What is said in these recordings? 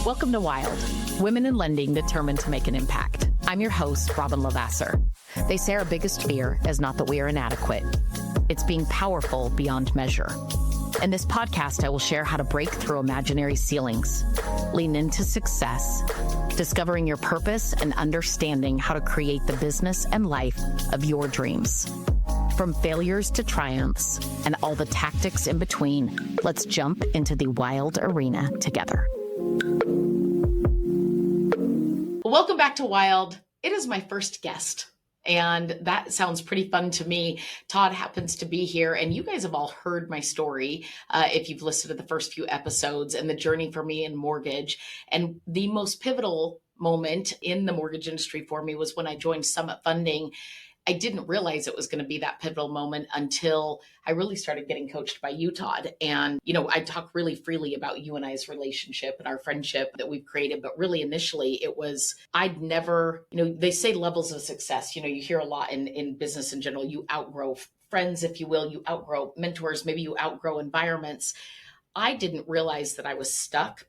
Welcome to Wild, Women in Lending Determined to Make an Impact. I'm your host, Robin Lavasser. They say our biggest fear is not that we are inadequate. It's being powerful beyond measure. In this podcast, I will share how to break through imaginary ceilings, lean into success, discovering your purpose, and understanding how to create the business and life of your dreams. From failures to triumphs and all the tactics in between, let's jump into the wild arena together. Welcome back to Wild. It is my first guest, and that sounds pretty fun to me. Todd happens to be here, and you guys have all heard my story if you've listened to the first few episodes and the journey for me in mortgage. And the most pivotal moment in the mortgage industry for me was when I joined Summit Funding. I didn't realize it was going to be that pivotal moment until I really started getting coached by you, Todd. And, I talk really freely about you and I's relationship and our friendship that we've created. But really, initially, it was, I'd never, they say levels of success. You hear a lot in business in general. You outgrow friends, if you will. You outgrow mentors. Maybe you outgrow environments. I didn't realize that I was stuck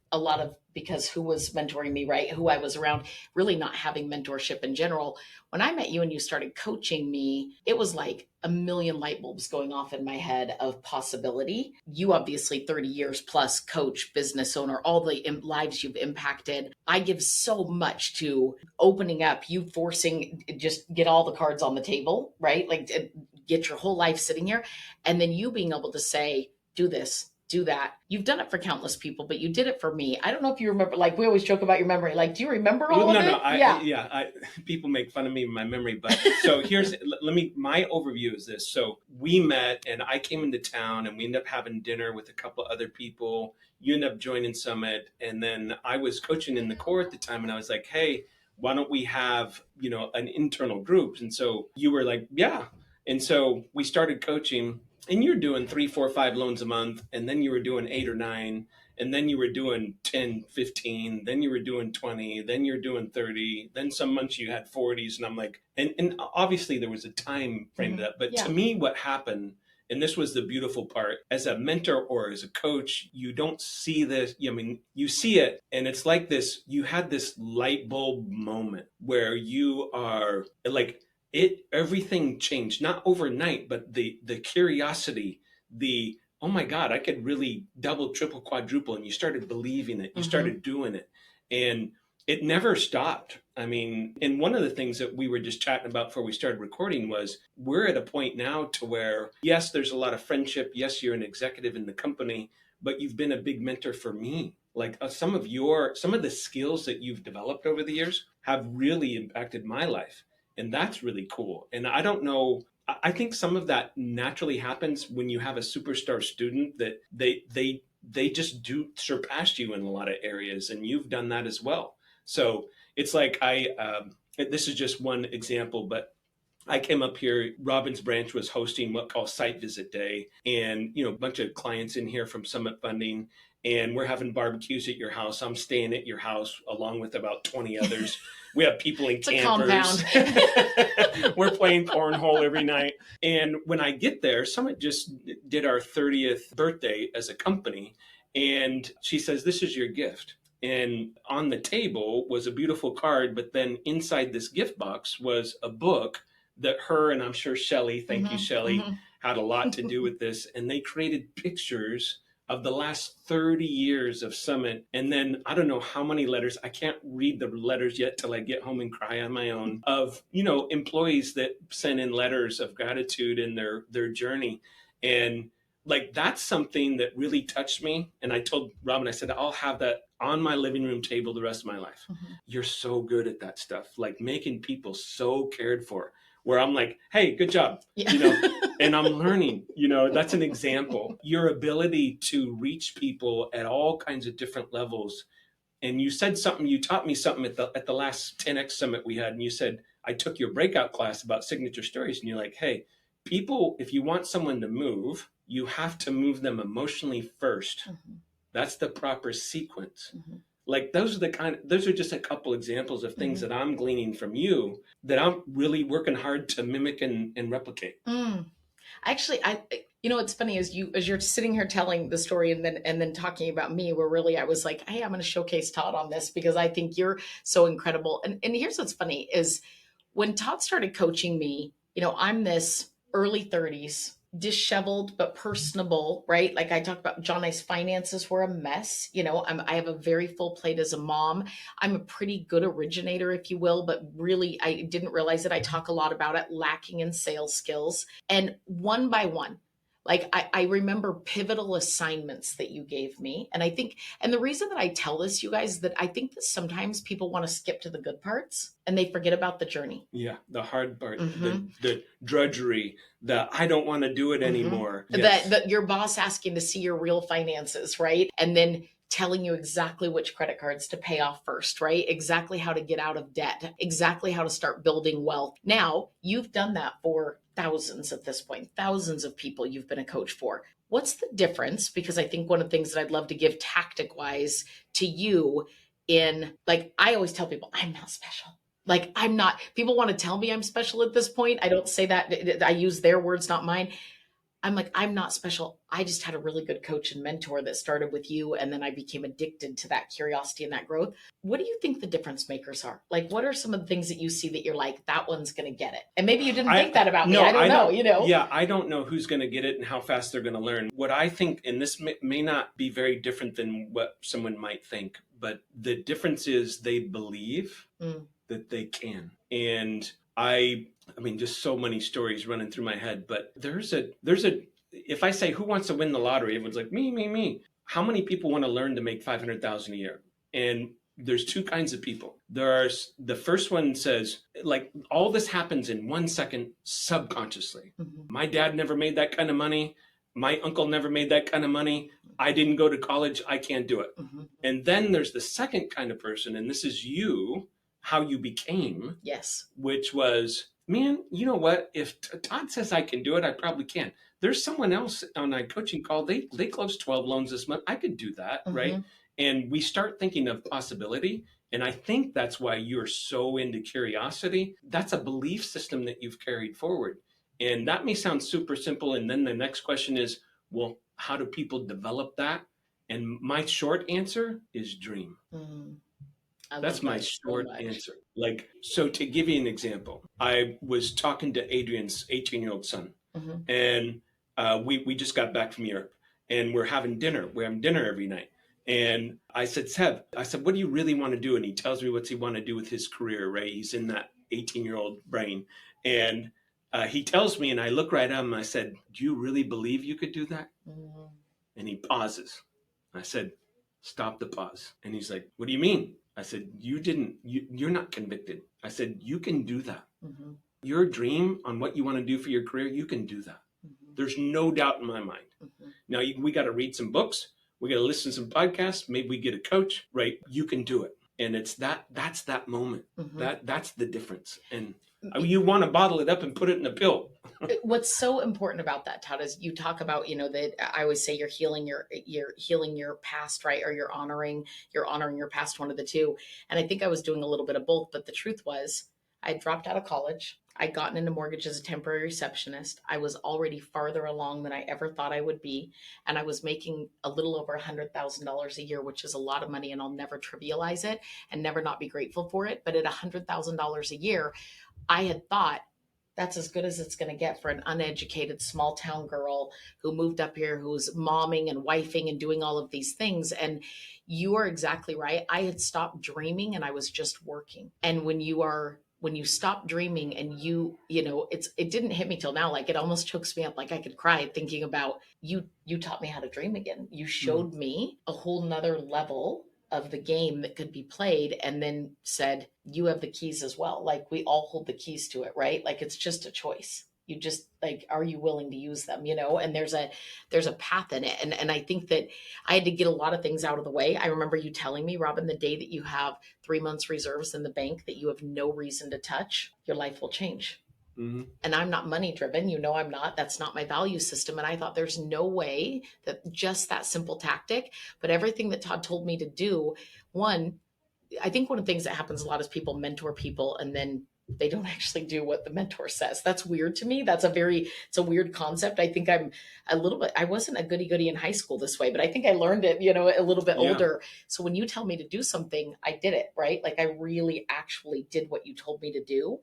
because who was mentoring me, right? Who I was around, really not having mentorship in general. When I met you and you started coaching me, it was like a million light bulbs going off in my head of possibility. You obviously 30 years plus coach, business owner, all the lives you've impacted. I give so much to opening up, you forcing, just get all the cards on the table, right? Like get your whole life sitting here. And then you being able to say, do this, do that. You've done it for countless people, but you did it for me. I don't know if you remember, like we always joke about your memory. Like, do you remember all of it? No. People make fun of me in my memory, but so my overview is this. So we met and I came into town and we ended up having dinner with a couple other people. You ended up joining Summit. And then I was coaching in the core at the time and I was like, hey, why don't we have, an internal group? And so you were like, yeah. And so we started coaching. And you're doing 3, 4, 5 loans a month. And then you were doing 8 or 9. And then you were doing 10, 15. Then you were doing 20. Then you're doing 30. Then some months you had 40s. And I'm like, and obviously there was a time frame to that. But to me, what happened, and this was the beautiful part, as a mentor or as a coach, you don't see this. You see it. And it's like this, you had this light bulb moment where you are like, everything changed, not overnight, but the curiosity, oh my God, I could really double, triple, quadruple. And you started believing it. You started doing it. And it never stopped. And one of the things that we were just chatting about before we started recording was we're at a point now to where, yes, there's a lot of friendship. Yes, you're an executive in the company, but you've been a big mentor for me. Like some of the skills that you've developed over the years have really impacted my life. And that's really cool. And I don't know, I think some of that naturally happens when you have a superstar student that they just do surpass you in a lot of areas. And you've done that as well. So it's like this is just one example, but I came up here, Robin's branch was hosting what called Site Visit Day. And, a bunch of clients in here from Summit Funding. And we're having barbecues at your house. I'm staying at your house along with about 20 others. We have people in campers. We're playing cornhole every night. And when I get there, Summit just did our 30th birthday as a company. And she says, this is your gift. And on the table was a beautiful card. But then inside this gift box was a book that her and I'm sure Shelly, thank you, Shelly, had a lot to do with this. And they created pictures of the last 30 years of Summit. And then I don't know how many letters, I can't read the letters yet till I get home and cry on my own, of, employees that sent in letters of gratitude in their journey. And like, that's something that really touched me. And I told Robin, I said, I'll have that on my living room table the rest of my life. You're so good at that stuff, like making people so cared for, where I'm like, hey, good job, and I'm learning, that's an example. Your ability to reach people at all kinds of different levels. And you said something, you taught me something at the last 10X summit we had. And you said, I took your breakout class about signature stories. And you're like, hey, people, if you want someone to move, you have to move them emotionally first. That's the proper sequence. Like those are just a couple examples of things that I'm gleaning from you that I'm really working hard to mimic and replicate. Actually, it's funny as you're sitting here telling the story and then talking about me, where really I was like, hey, I'm going to showcase Todd on this because I think you're so incredible. And here's what's funny is when Todd started coaching me, I'm this early 30s, disheveled but personable, right? Like I talked about, John, I's finances were a mess. I have a very full plate as a mom. I'm a pretty good originator, if you will, but really I didn't realize it. I talk a lot about it, lacking in sales skills. And one by one, like I remember pivotal assignments that you gave me. And I think, and the reason that I tell this, you guys, that I think that sometimes people want to skip to the good parts and they forget about the journey. Yeah, the hard part, Mm-hmm. the drudgery, the I don't want to do it anymore. Yes. That your boss asking to see your real finances, right? And then telling you exactly which credit cards to pay off first, right? Exactly how to get out of debt, exactly how to start building wealth. Now, you've done that for thousands at this point, thousands of people you've been a coach for. What's the difference? Because I think one of the things that I'd love to give tactic wise to you in, like, I always tell people, I'm not special. Like, I'm not, people want to tell me I'm special at this point. I don't say that. I use their words, not mine. I'm like, I'm not special. I just had a really good coach and mentor that started with you. And then I became addicted to that curiosity and that growth. What do you think the difference makers are? Like, what are some of the things that you see that you're like, that one's going to get it? And maybe you didn't think that about me. I don't know, Yeah, I don't know who's going to get it and how fast they're going to learn. What I think, and this may not be very different than what someone might think, but the difference is they believe that they can. And I mean, just so many stories running through my head, but there's a, if I say, who wants to win the lottery? Everyone's like, me. How many people want to learn to make 500,000 a year? And there's two kinds of people. There's the first one says, like, all this happens in 1 second subconsciously. Mm-hmm. My dad never made that kind of money. My uncle never made that kind of money. I didn't go to college. I can't do it. Mm-hmm. And then there's the second kind of person, and this is you, how you became. Yes. Which was, man, you know what? If Todd says I can do it, I probably can. There's someone else on my coaching call. They closed 12 loans this month. I could do that, mm-hmm. right? And we start thinking of possibility. And I think that's why you're so into curiosity. That's a belief system that you've carried forward. And that may sound super simple. And then the next question is, well, how do people develop that? And my short answer is dream. Mm. That's my short answer. Like, so to give you an example, I was talking to Adrian's 18-year-old son, mm-hmm. and we just got back from Europe, and we're having dinner. We're having dinner every night. And I said, Seb, what do you really want to do? And he tells me what he want to do with his career, right? He's in that 18-year-old brain. And he tells me, and I look right at him, and I said, do you really believe you could do that? Mm-hmm. And he pauses. I said, stop the pause. And he's like, what do you mean? I said, you're not convicted. I said, you can do that. Mm-hmm. Your dream on what you want to do for your career, you can do that. Mm-hmm. There's no doubt in my mind. Mm-hmm. Now, we got to read some books. We got to listen to some podcasts. Maybe we get a coach, right? You can do it. And that's that moment. Mm-hmm. That's the difference. And you want to bottle it up and put it in a pill. What's so important about that, Todd, is you talk about, that I always say you're healing your past, right? Or you're honoring your past, one of the two. And I think I was doing a little bit of both, but the truth was I dropped out of college. I'd gotten into mortgage as a temporary receptionist. I was already farther along than I ever thought I would be. And I was making a little over $100,000 a year, which is a lot of money. And I'll never trivialize it and never not be grateful for it. But at $100,000 a year, I had thought, that's as good as it's going to get for an uneducated small town girl who moved up here, who's momming and wifing and doing all of these things. And you are exactly right. I had stopped dreaming and I was just working. And when you stop dreaming and it didn't hit me till now. Like, it almost chokes me up. Like, I could cry thinking about you taught me how to dream again. You showed me a whole nother level of the game that could be played, and then said, you have the keys as well. Like, we all hold the keys to it, right? Like, it's just a choice. You just, like, are you willing to use them, and there's a path in it. And I think that I had to get a lot of things out of the way. I remember you telling me, Robin, the day that you have 3 months reserves in the bank that you have no reason to touch, your life will change. Mm-hmm. And I'm not money driven. I'm not. That's not my value system. And I thought there's no way that just that simple tactic, but everything that Todd told me to do, I think one of the things that happens a lot is people mentor people and then they don't actually do what the mentor says. That's weird to me. It's a weird concept. I think I'm a little bit, I wasn't a goody goody in high school this way, but I think I learned it, a little bit Yeah. older. So when you tell me to do something, I did it, right? Like I really actually did what you told me to do.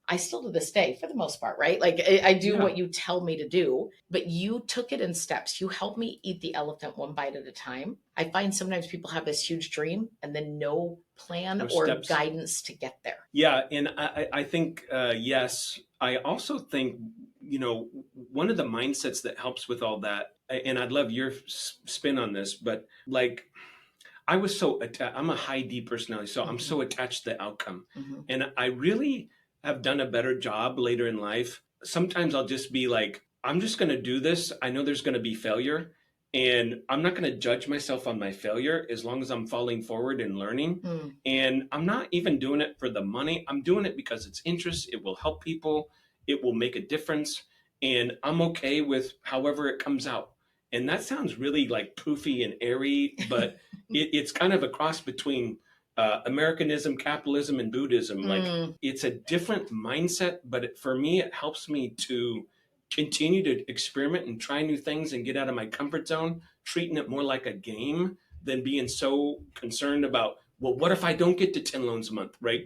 I still to this day, for the most part, right? Like I do Yeah. what you tell me to do, but you took it in steps. You helped me eat the elephant one bite at a time. I find sometimes people have this huge dream and then no plan No or steps. guidance to get there. Yeah, and I think yes. I also think one of the mindsets that helps with all that, and I'd love your spin on this, but like I was so attached. I'm a high D personality, so I'm so attached to the outcome, and I really have done a better job later in life. Sometimes I'll just be like, I'm just going to do this. I know there's going to be failure, and I'm not going to judge myself on my failure as long as I'm falling forward and learning. Mm. And I'm not even doing it for the money. I'm doing it because it's interest. It will help people. It will make a difference. And I'm okay with however it comes out. And that sounds really like poofy and airy, but it's kind of a cross between Americanism, capitalism, and Buddhism. Like it's a different mindset, but for me, it helps me to continue to experiment and try new things and get out of my comfort zone, treating it more like a game than being so concerned about, well, what if I don't get to 10 loans a month, right?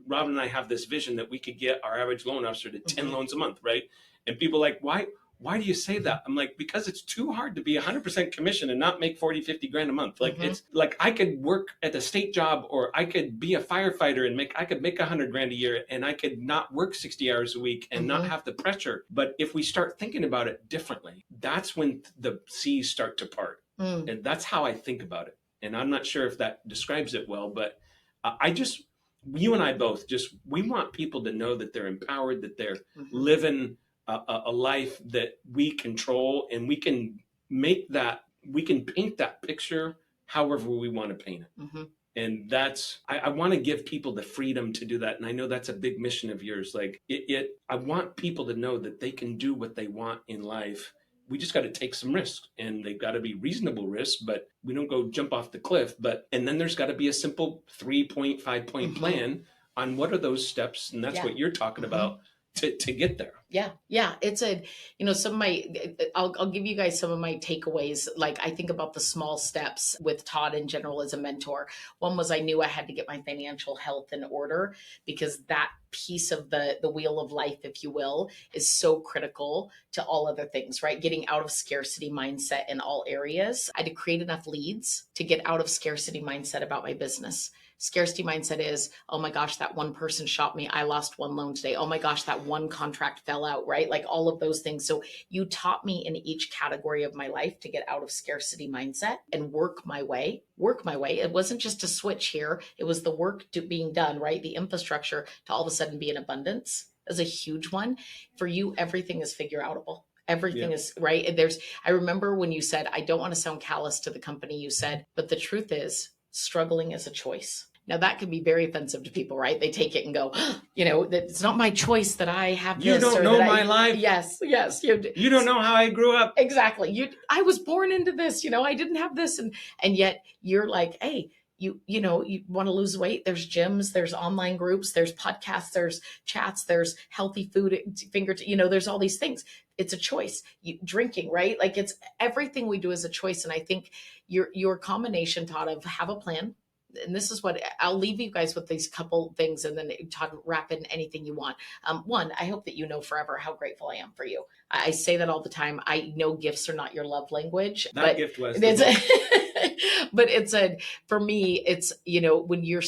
Robin and I have this vision that we could get our average loan officer to 10 loans a month, right? And people are like, why do you say that? I'm like, because it's too hard to be 100% commission and not make 40, 50 grand a month. Like it's like I could work at a state job, or I could be a firefighter and I could make 100 grand a year, and I could not work 60 hours a week and not have the pressure. But if we start thinking about it differently, that's when the seas start to part. And that's how I think about it. And I'm not sure if that describes it well, but you and I both we want people to know that they're empowered, that they're living a life that we control, and we can paint that picture however we want to paint it. And I want to give people the freedom to do that. And I know that's a big mission of yours. Like I want people to know that they can do what they want in life. We just got to take some risks, and they've got to be reasonable risks, but we don't go jump off the cliff. And then there's got to be a simple 3-point, 5-point plan on what are those steps. And that's what you're talking about to get there. Yeah. It's some of my, I'll give you guys some of my takeaways. Like I think about the small steps with Todd in general as a mentor. One was I knew I had to get my financial health in order, because that piece of the wheel of life, if you will, is so critical to all other things, right? Getting out of scarcity mindset in all areas. I had to create enough leads to get out of scarcity mindset about my business. Scarcity mindset is, oh my gosh, that one person shot me. I lost one loan today. Oh my gosh, that one contract fell out, right? Like all of those things. So you taught me in each category of my life to get out of scarcity mindset and work my way. It wasn't just a switch here. It was the work being done, right? The infrastructure to all of a sudden be in abundance is a huge one. For you, everything is figure outable. Everything is right. I remember when you said, I don't want to sound callous to the company, you said, but the truth is struggling is a choice. Now that can be very offensive to people, right? They take it and go, that it's not my choice that I have this. You don't know my life. Yes. You don't know how I grew up. Exactly. I was born into this, I didn't have this. And yet you're like, hey, you want to lose weight. There's gyms, there's online groups, there's podcasts, there's chats, there's healthy food, there's all these things. It's a choice. Drinking, right? Like it's everything we do is a choice. And I think your combination, Todd, of have a plan. And this is what I'll leave you guys with, these couple things, and then Todd, wrap in anything you want. One, I hope that you know forever how grateful I am for you. I say that all the time. I know gifts are not your love language. That gift was. But for me, it's, when you're,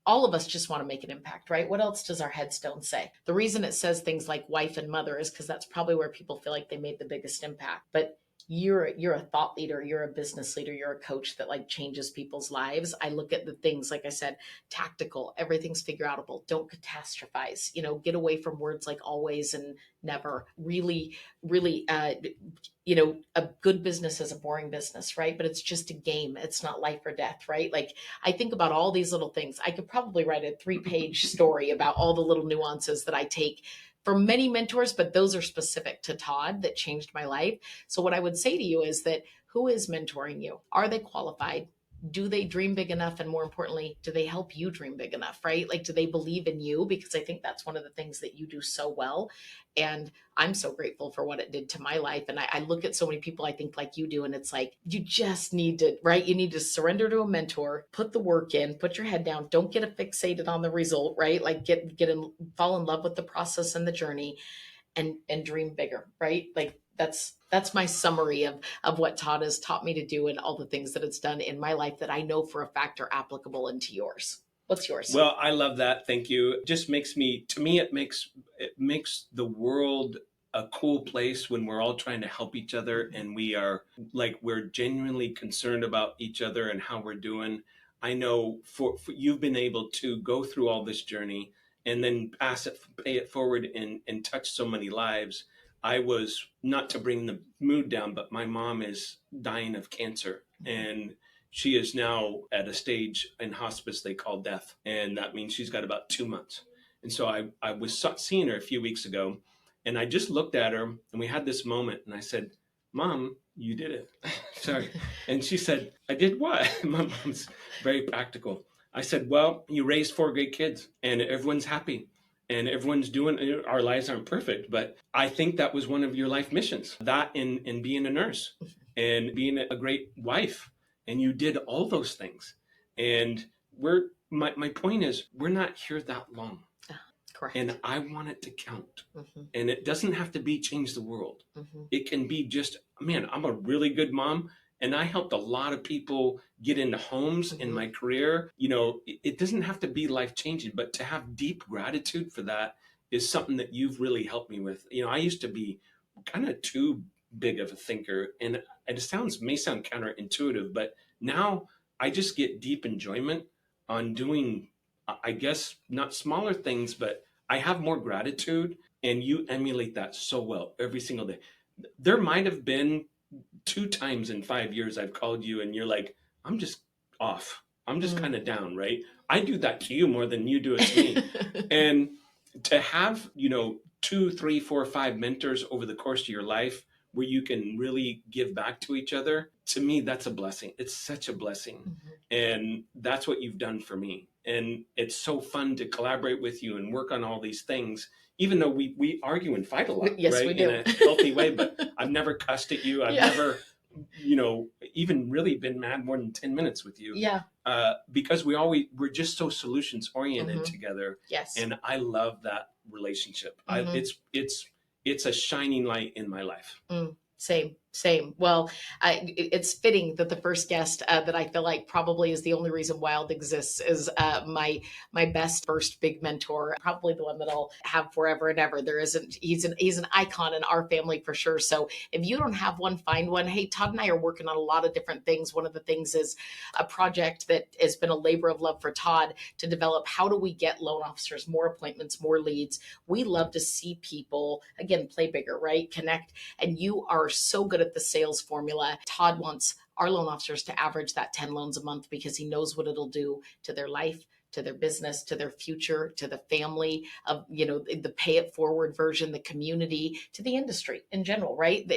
all of us just want to make an impact, right? What else does our headstone say? The reason it says things like wife and mother is because that's probably where people feel like they made the biggest impact. But you're a thought leader, you're a business leader, you're a coach that like changes people's lives. I look at the things, like I said, tactical, everything's figure outable. Don't catastrophize, get away from words like always and never. Really, a good business is a boring business, right? But it's just a game. It's not life or death, right? Like I think about all these little things. I could probably write a 3-page story about all the little nuances that I take from many mentors, but those are specific to Todd that changed my life. So what I would say to you is that who is mentoring you? Are they qualified? do they dream big enough? And more importantly, do they help you dream big enough, right? Like, do they believe in you? Because I think that's one of the things that you do so well. And I'm so grateful for what it did to my life. And I look at so many people, I think like you do, and it's like, you just need to, right? You need to surrender to a mentor, put the work in, put your head down. Don't get fixated on the result, right? Like fall in love with the process and the journey, and dream bigger, right? Like that's my summary of what Todd has taught me to do and all the things that it's done in my life that I know for a fact are applicable into yours. What's yours? Well, I love that. Thank you. It just makes me, to me, it makes the world a cool place when we're all trying to help each other and we're genuinely concerned about each other and how we're doing. I know for you've been able to go through all this journey and then pay it forward and touch so many lives. I was, not to bring the mood down, but my mom is dying of cancer, and she is now at a stage in hospice they call death. And that means she's got about 2 months. And so I was seeing her a few weeks ago, and I just looked at her and we had this moment, and I said, Mom, you did it. Sorry. And she said, I did what? My mom's very practical. I said, well, you raised 4 great kids and everyone's happy and everyone's doing, our lives aren't perfect, but I think that was one of your life missions, that in being a nurse and being a great wife. And you did all those things. And my point is, we're not here that long. Correct. And I want it to count. Mm-hmm. And it doesn't have to be change the world. Mm-hmm. It can be just, man, I'm a really good mom. And I helped a lot of people get into homes in my career. It doesn't have to be life changing, but to have deep gratitude for that is something that you've really helped me with. I used to be kind of too big of a thinker, and it may sound counterintuitive, but now I just get deep enjoyment on doing, I guess, not smaller things, but I have more gratitude, and you emulate that so well every single day. There might have been 2 times in 5 years I've called you and you're like, I'm just off. I'm just kind of down, right? I do that to you more than you do it to me. And to have, 2, 3, 4, 5 mentors over the course of your life where you can really give back to each other, to me, that's a blessing. It's such a blessing. And that's what you've done for me. And it's so fun to collaborate with you and work on all these things, even though we argue and fight a lot, yes, right? We do. In a healthy way, but I've never cussed at you. I've never, even really been mad more than 10 minutes with you. Yeah. Because we're just so solutions oriented together. Yes. And I love that relationship. It's a shining light in my life. Same. Well, it's fitting that the first guest that I feel like probably is the only reason Wild exists is my best first big mentor, probably the one that I'll have forever and ever. He's an icon in our family for sure. So if you don't have one, find one. Hey, Todd and I are working on a lot of different things. One of the things is a project that has been a labor of love for Todd to develop. How do we get loan officers more appointments, more leads? We love to see people, again, play bigger, right? Connect. And you are so good at the sales formula. Todd wants our loan officers to average that 10 loans a month because he knows what it'll do to their life, to their business, to their future, to the family of, the pay it forward version, the community, to the industry in general, right?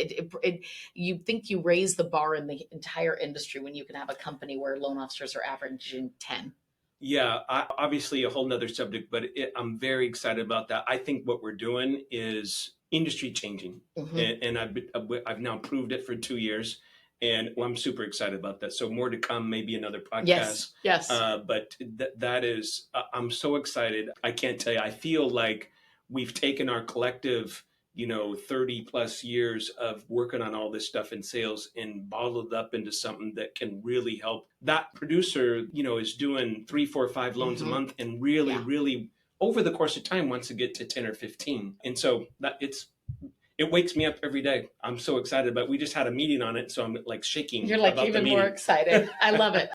You think you raise the bar in the entire industry when you can have a company where loan officers are averaging 10. Yeah, obviously a whole nother subject, but I'm very excited about that. I think what we're doing is industry changing, and I've now proved it for 2 years, and I'm super excited about that. So more to come, maybe another podcast. Yes. But that is, I'm so excited. I can't tell you. I feel like we've taken our collective, 30 plus years of working on all this stuff in sales and bottled up into something that can really help. That producer, is doing 3, 4, 5 loans a month and really over the course of time wants to get to 10 or 15. And so it wakes me up every day. I'm so excited, but we just had a meeting on it. So I'm like shaking. You're like about even the more meeting. excited. I love it.